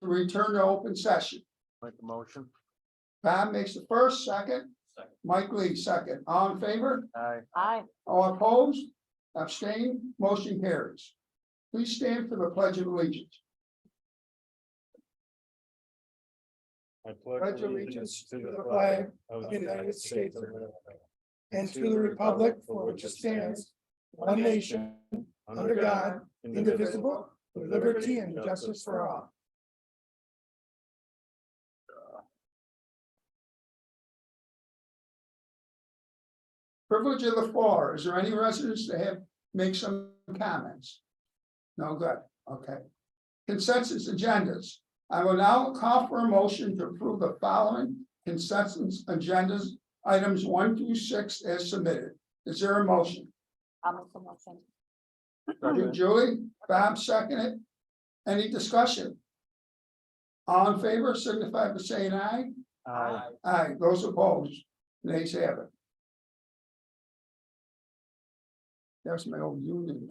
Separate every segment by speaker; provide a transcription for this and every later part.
Speaker 1: return to open session.
Speaker 2: Make the motion.
Speaker 1: Bob makes the first, second.
Speaker 2: Second.
Speaker 1: Mike Lee, second. All in favor?
Speaker 2: Aye.
Speaker 3: Aye.
Speaker 1: All opposed? Abstain? Motion carries. Please stand for the pledge of allegiance.
Speaker 2: I
Speaker 4: pledge allegiance to the flag of the United States of America and to the republic for which it stands, one nation, under God, indivisible, with liberty and justice for all.
Speaker 1: Privilege of the floor. Is there any residents that have, make some comments? No, good, okay. Consensus agendas. I will now call for a motion to approve the following consensus agendas, items 1 through 6 as submitted. Is there a motion?
Speaker 3: I'll make the motion.
Speaker 2: Second.
Speaker 1: Julie, Bob seconded. Any discussion? All in favor, signify by saying aye.
Speaker 2: Aye.
Speaker 1: Aye, those opposed, nays have it. There's my old union.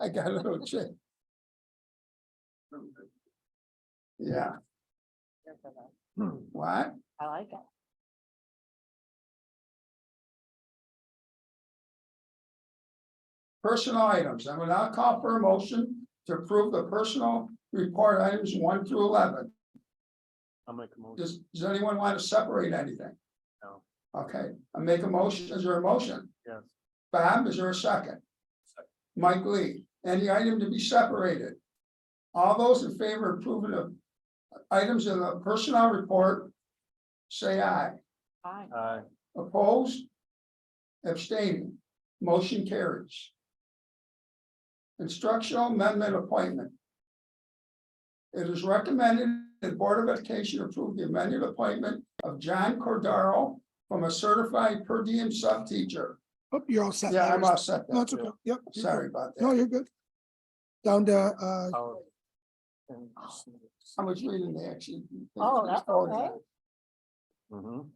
Speaker 1: I got a little chick. Yeah, what?
Speaker 3: I like it.
Speaker 1: Personal items. I will now call for a motion to approve the personal report items 1 through 11.
Speaker 2: I'll make a motion.
Speaker 1: Does anyone want to separate anything?
Speaker 2: No.
Speaker 1: Okay, I make a motion. Is there a motion?
Speaker 2: Yes.
Speaker 1: Bob, is there a second? Mike Lee, any item to be separated? All those in favor of approving of items in the personnel report, say aye.
Speaker 3: Aye.
Speaker 2: Aye.
Speaker 1: Opposed? Abstaining, motion carries. Instructional amendment appointment. It is recommended that the Board of Education approve the amended appointment of John Cordaro from a certified per diem sub teacher.
Speaker 4: Oh, you're all set.
Speaker 1: Yeah, I'm all set.
Speaker 4: No, it's okay. Yep. you're
Speaker 1: Sorry
Speaker 4: good.
Speaker 1: about
Speaker 4: No,
Speaker 1: that.
Speaker 4: you're good. Down to,
Speaker 2: I'll-
Speaker 1: I was reading the actually.
Speaker 3: Oh, that's okay.
Speaker 2: Mhm.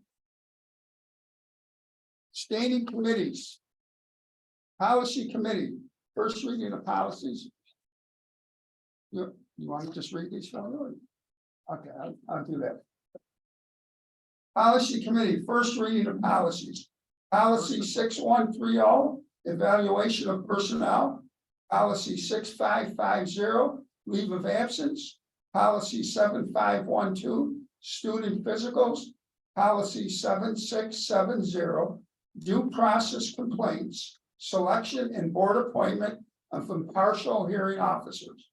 Speaker 1: Standing committees. Policy committee, first reading of policies. You want to just read these for me? Okay, I'll do that. Policy committee, first reading of policies. Policy 6130, evaluation of personnel. Policy 6550, leave of absence. Policy 7512, student physicals. Policy 7670, due process complaints, selection and board appointment of impartial hearing officers.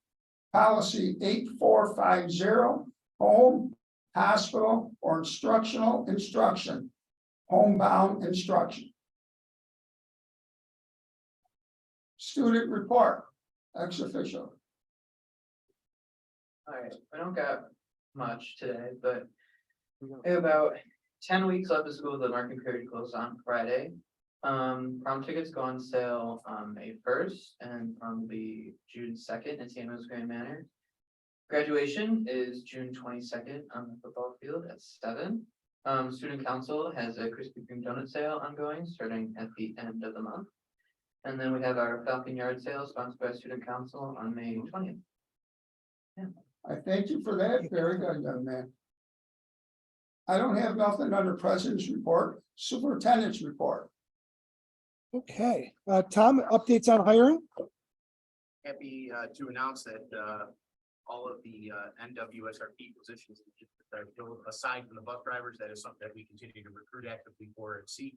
Speaker 1: Policy 8450, home, hospital, or instructional instruction, homebound instruction. Student report, ex officio.
Speaker 5: All right, I don't got much today, but we have about 10 weeks left of school. The marking period closed on Friday. Prom tickets go on sale May 1st and from the June 2nd in St. Louis Grand Manor. Graduation is June 22nd on the football field at 7. Student council has a Krispy Kreme donut sale ongoing starting at the end of the month. And then we have our Falcon Yard sale sponsored by Student Council on May 20th.
Speaker 1: I thank you for that. Very good, young man. I don't have nothing under president's report, superintendent's report.
Speaker 4: okay. Tom, updates on hiring?
Speaker 6: Happy to announce that all of the NWSRP positions that are filled, aside from the bus drivers, that is something that we continue to recruit actively for and seek.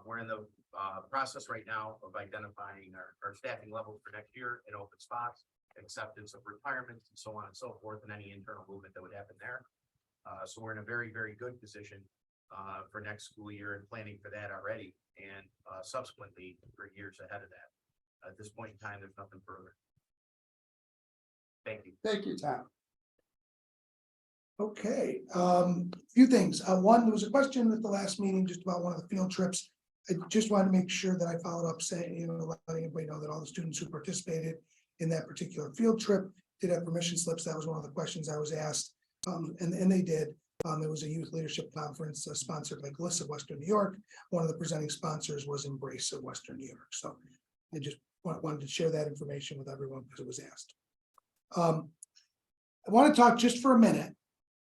Speaker 6: We're in the process right now of identifying our staffing levels for next year in open spots, acceptance of retirements and so on and so forth, and any internal movement that would happen there. So we're in a very, very good position for next school year and planning for that already, and subsequently for years ahead of that. At this point in time, there's nothing further. Thank you.
Speaker 1: Thank you, Tom.
Speaker 4: Okay, few things. One, there was a question at the last meeting just about one of the field trips. I just wanted to make sure that I followed up saying, letting everybody know that all the students who participated in that particular field trip did have permission slips. That was one of the questions I was asked. And they did. There was a youth leadership conference sponsored by GLIS of Western New York. One of the presenting sponsors was Embrace of Western New York. So I just wanted to share that information with everyone because it was asked. I want to talk just for a minute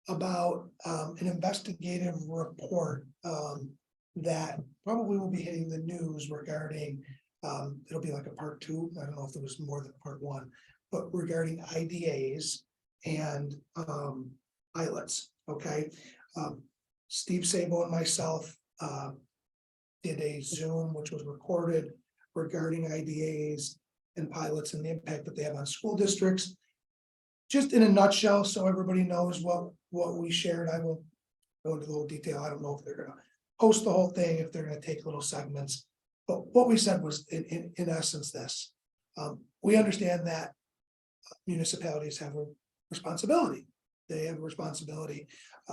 Speaker 4: about an investigative report that probably will be hitting the news regarding, it'll be like a part two. I don't know if it was more than part one, but regarding IDAs and pilots, okay? Steve Sabo and myself did a Zoom, which was recorded, regarding IDAs and pilots and the impact that they have on school districts. Just in a nutshell, so everybody knows what we shared, I won't go into a little detail. I don't know if they're gonna post the whole thing, if they're gonna take little segments. But what we said was in essence this, we understand that municipalities have a responsibility. They have a responsibility,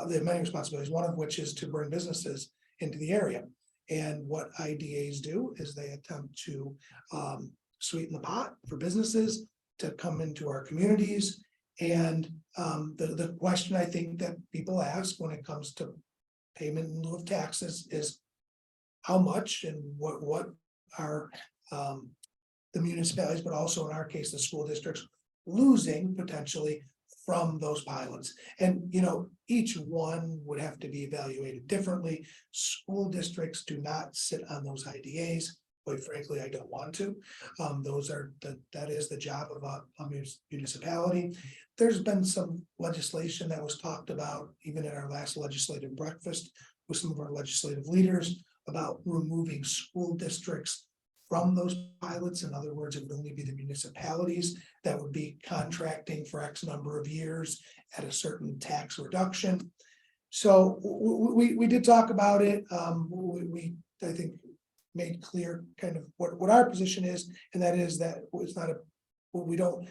Speaker 4: they have many responsibilities, one of which is to bring businesses into the area. And what IDAs do is they attempt to sweeten the pot for businesses to come into our communities. And the question I think that people ask when it comes to payment in lieu of taxes is how much and what are the municipalities, but also in our case, the school districts losing potentially from those pilots. And, you know, each one would have to be evaluated differently. School districts do not sit on those IDAs. Quite frankly, I don't want to. That is the job of a municipality. There's been some legislation that was talked about even at our last legislative breakfast with some of our legislative leaders about removing school districts from those pilots. In other words, it would only be the municipalities that would be contracting for X number of years at a certain tax reduction. So we did talk about it. We I think made clear kind of what our position is, and that is that it's not we don't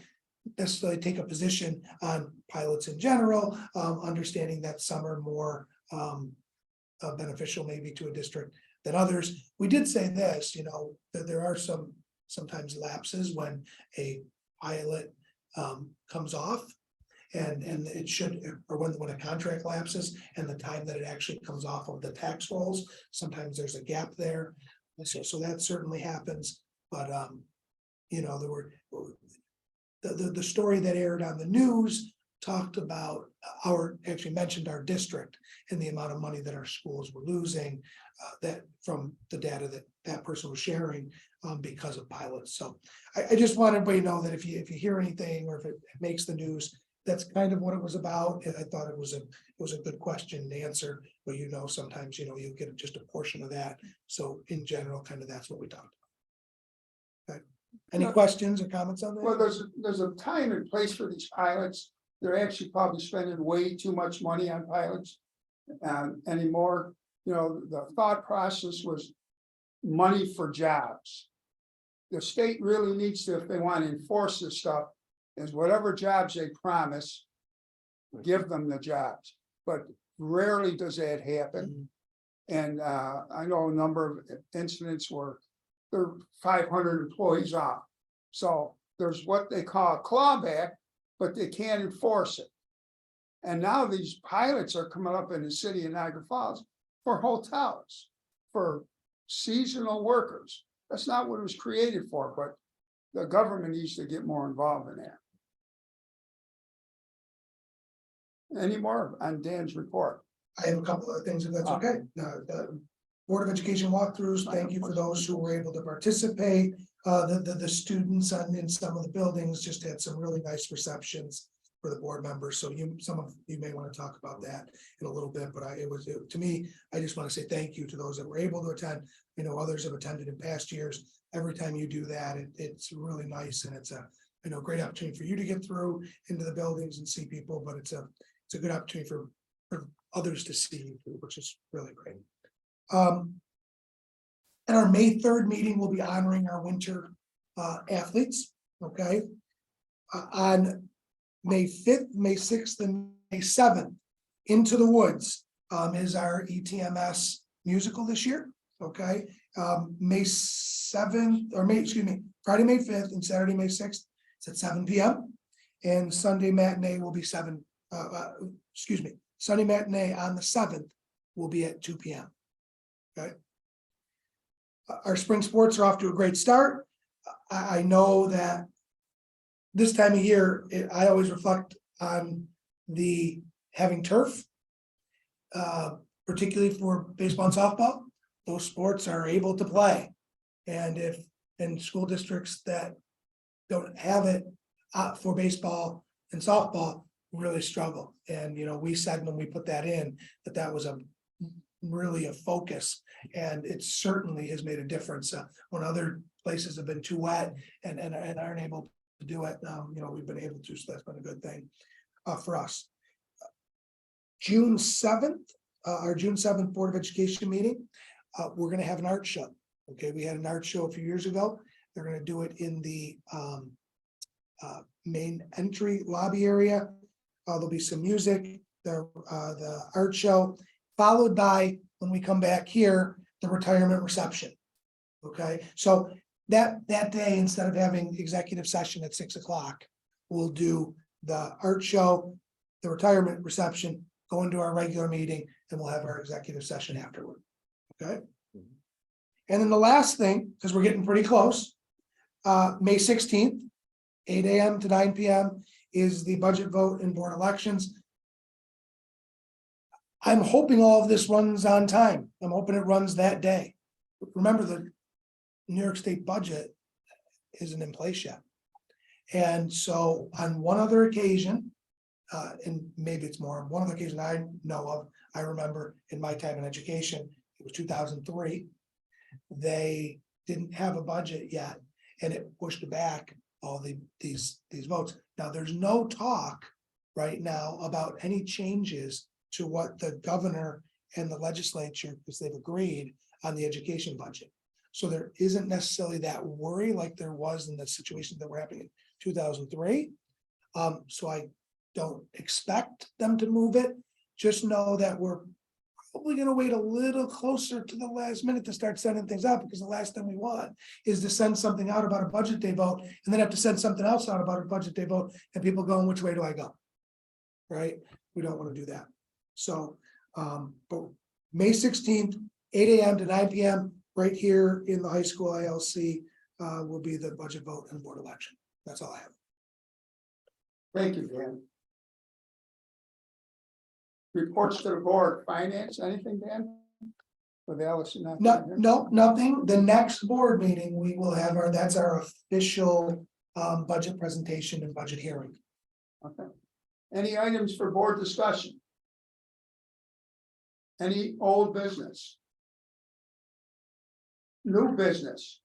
Speaker 4: necessarily take a position on pilots in general, understanding that some are more beneficial maybe to a district than others. We did say this, you know, that there are sometimes lapses when a pilot comes off and it should, or when a contract lapses and the time that it actually comes off of the tax rolls, sometimes there's a gap there. So that certainly happens, but you know, there were the story that aired on the news talked about actually mentioned our district and the amount of money that our schools were losing that from the data that person was sharing because of pilots. So I just want everybody to know that if you hear anything or if it makes the news, that's kind of what it was about. And I thought it was a good question to answer, but you know, sometimes, you know, you get just a portion of that. So in general, kind of that's what we talked about. Okay. Any questions or comments on that?
Speaker 1: Well, there's a time and place for these pilots. They're actually probably spending way too much money on pilots anymore. You know, the thought process was money for jobs. The state really needs to, if they want to enforce this stuff, is whatever jobs they promise, give them the jobs. But rarely does that happen. And I know a number of incidents where there are 500 employees off. So there's what they call a clawback, but they can't enforce it. And now these pilots are coming up in the city of Niagara Falls for hotels, for seasonal workers. That's not what it was created for, but the government needs to get more involved in that. Any more on Dan's report?
Speaker 4: I have a couple of things, if that's okay. The Board of Education walkthroughs, thank you for those who were able to participate. The students in some of the buildings just had some really nice receptions for the board members. So some of you may want to talk about that in a little bit, but to me, I just want to say thank you to those that were able to attend. You know, others have attended in past years. Every time you do that, it's really nice, and it's a great opportunity for you to get through into the buildings and see people, but it's a good opportunity for others to see you, which is really great. At our May 3rd meeting, we'll be honoring our winter athletes. Okay. On May 5th, May 6th, and May 7th, Into the Woods is our ETMS musical this year. Okay. May 7th, or Friday, May 5th and Saturday, May 6th, it's at 7 p.m. And Sunday matinee will be Sunday matinee on the 7th will be at 2 p.m. Okay. Our spring sports are off to a great start. I know that this time of year, I always reflect on the having turf. Particularly for baseball and softball, those sports are able to play. And if in school districts that don't have it for baseball and softball really struggle. And, you know, we said when we put that in, that was really a focus. And it certainly has made a difference when other places have been too wet and aren't able to do it. You know, we've been able to, so that's been a good thing for us. June 7th, our June 7th Board of Education meeting, we're gonna have an art show. Okay, we had an art show a few years ago. They're gonna do it in the main entry lobby area. There'll be some music, the art show, followed by, when we come back here, the retirement reception. Okay, so that day, instead of having executive session at 6 o'clock, we'll do the art show, the retirement reception, go into our regular meeting, and we'll have our executive session afterward. Okay. And then the last thing, because we're getting pretty close, May 16th, 8 a.m. to 9 p.m. is the budget vote and board elections. I'm hoping all of this runs on time. I'm hoping it runs that day. Remember, the New York State budget isn't in place yet. And so on one other occasion, and maybe it's more, one other occasion I know of, I remember in my time in education, it was 2003. They didn't have a budget yet, and it pushed back all these votes. Now, there's no talk right now about any changes to what the governor and the legislature, because they've agreed on the education budget. So there isn't necessarily that worry like there was in the situation that were happening in 2003. So I don't expect them to move it. Just know that we're probably going to wait a little closer to the last minute to start sending things out, because the last thing we want is to send something out about a budget day vote and then have to send something else out about a budget day vote and people going, which way do I go? Right? We don't want to do that. So, but May 16th, 8 a.m. to 9 p.m. right here in the high school ILC will be the budget vote and board election. That's all I have.
Speaker 1: Thank you, Dan. Reports to the board, finance, anything, Dan? With Allison?
Speaker 4: No, nothing. The next board meeting, we will have that's our official budget presentation and budget hearing.
Speaker 1: Okay. Any items for board discussion? Any old business? New business?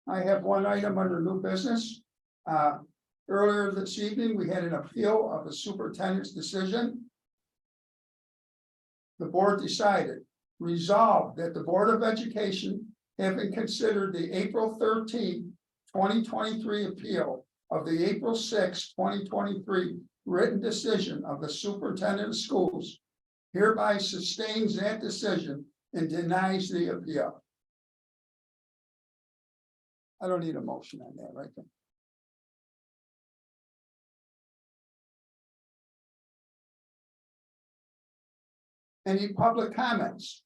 Speaker 1: I have one item under new business. Earlier this evening, we had an appeal of the superintendent's decision. The board decided, resolved that the Board of Education, having considered the April 13th, 2023 appeal of the April 6th, 2023 written decision of the superintendent of schools, hereby sustains that decision and denies the appeal. I don't need a motion on that, right? Any public comments?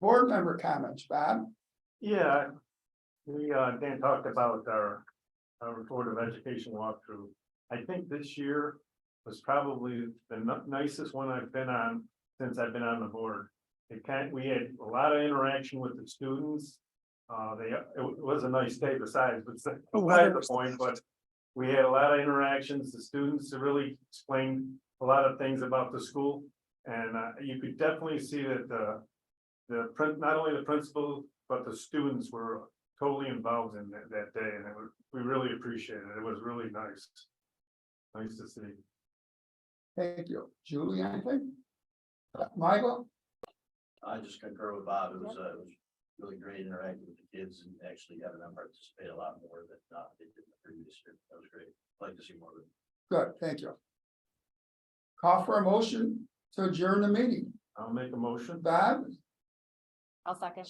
Speaker 1: Board member comments, Bob?
Speaker 2: Yeah, we, Dan talked about our Board of Education walkthrough. I think this year was probably the nicest one I've been on since I've been on the board. We had a lot of interaction with the students. It was a nice day besides, but beside the point, but we had a lot of interactions. The students really explained a lot of things about the school, and you could definitely see that not only the principal but the students were totally involved in that day, and we really appreciated it. It was really nice to see.
Speaker 1: Thank you. Julie, anything? Michael?
Speaker 7: I just concur with Bob. It was really great interacting with the kids and actually having them participate a lot more than they did in the previous year. That was great. I'd like to see more of it.
Speaker 1: Good, thank you. Call for a motion to adjourn the meeting.
Speaker 2: I'll make a motion.
Speaker 1: Bob?
Speaker 3: I'll second.